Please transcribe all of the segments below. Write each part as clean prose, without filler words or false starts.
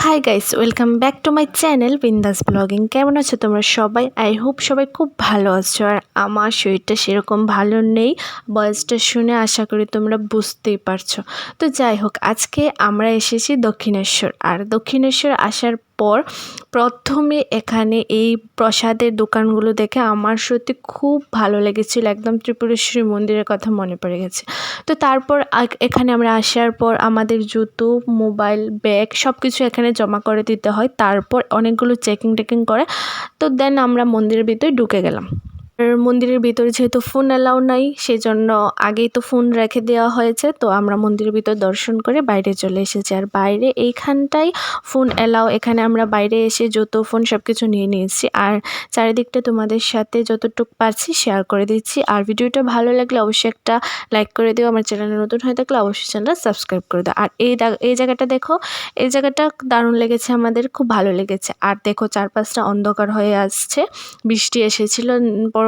Hi guys, welcome back to my channel বিন্দাস blogging. কেমন আছো তোমরা সবাই? আই হোপ সবাই খুব ভালো আছো। আর আমার শরীরটা সেরকম ভালো নেই, ভয়েসটা শুনে আশা করি তোমরা বুঝতেই পারছো। তো যাই হোক, আজকে আমরা এসেছি দক্ষিণেশ্বর। আর দক্ষিণেশ্বর আসার পর প্রথমে এখানে এই প্রসাদের দোকানগুলো দেখে আমার সত্যি খুব ভালো লেগেছিল, একদম ত্রিপুরেশ্বরী মন্দিরের কথা মনে পড়ে গেছে। তো তারপর এখানে আমরা আসার পর আমাদের জুতো, মোবাইল, ব্যাগ সব কিছু এখানে জমা করে দিতে হয়। তারপর অনেকগুলো চেকিং করে তো দেন আমরা মন্দিরের ভিতরে ঢুকে গেলাম। আর মন্দিরের ভিতরে যেহেতু ফোন অ্যালাউ নাই, সেজন্য আগেই তো ফোন রেখে দেওয়া হয়েছে। তো আমরা মন্দিরের ভিতর দর্শন করে বাইরে চলে এসেছি। আর বাইরে এইখানটাই ফোন অ্যালাউ, এখানে আমরা বাইরে এসে জুতো, ফোন সব কিছু নিয়ে নিয়েছি। আর চারিদিকটা তোমাদের সাথে যতটুকু পারছি শেয়ার করে দিচ্ছি। আর ভিডিওটা ভালো লাগলে অবশ্যই একটা লাইক করে দিও। আমার চ্যানেলে নতুন হয়ে থাকলে অবশ্যই চ্যানেলটা সাবস্ক্রাইব করে দাও। আর এই জায়গাটা দেখো, এই জায়গাটা দারুণ লেগেছে, আমাদের খুব ভালো লেগেছে। আর দেখো চারপাশটা অন্ধকার হয়ে আসছে, বৃষ্টি এসেছিল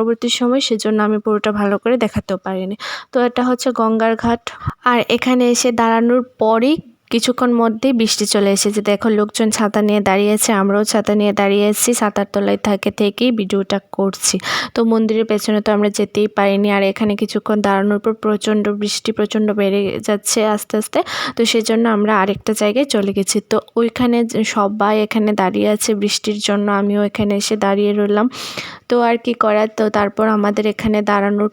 পরবর্তী সময়, সেজন্য আমি পুরোটা ভালো করে দেখাতেও পারিনি। তো এটা হচ্ছে গঙ্গার ঘাট। আর এখানে এসে দাঁড়ানোর পরই কিছুক্ষণ মধ্যেই বৃষ্টি চলে এসেছে। দেখো লোকজন ছাতা নিয়ে দাঁড়িয়েছে, আমরাও ছাতা নিয়ে দাঁড়িয়েছি, ছাতার তলায় থেকেই ভিডিওটা করছি। তো মন্দিরের পেছনে তো আমরা যেতেই পারিনি। আর এখানে কিছুক্ষণ দাঁড়ানোর পর বৃষ্টি প্রচণ্ড বেড়ে যাচ্ছে আস্তে আস্তে। তো সেজন্য আমরা আরেকটা জায়গায় চলে গেছি। তো ওইখানে সবাই এখানে দাঁড়িয়ে আছে বৃষ্টির জন্য, আমিও এখানে এসে দাঁড়িয়ে রইলাম। তো আর কি করার, তো তারপর আমাদের এখানে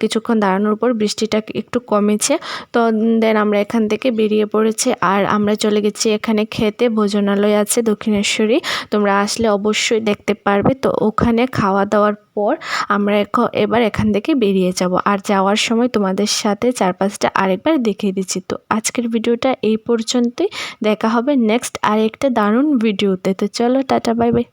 কিছুক্ষণ দাঁড়ানোর পর বৃষ্টিটা একটু কমেছে। তো দেন আমরা এখান থেকে বেরিয়ে পড়েছি। আর আমরা চলে গেছি এখানে খেতে, ভোজনালয় আছে দক্ষিণেশ্বরী, তোমরা আসলে অবশ্যই দেখতে পারবে। তো ওখানে খাওয়া দাওয়ার পর আমরা এবার এখান থেকে বেরিয়ে যাব। আর যাওয়ার সময় তোমাদের সাথে চারপাশটা আরেকবার দেখিয়ে দিচ্ছি। তো আজকের ভিডিওটা এই পর্যন্তই, দেখা হবে নেক্সট আরেকটা দারুণ ভিডিওতে। তো চলো, টাটা, বাই বাই।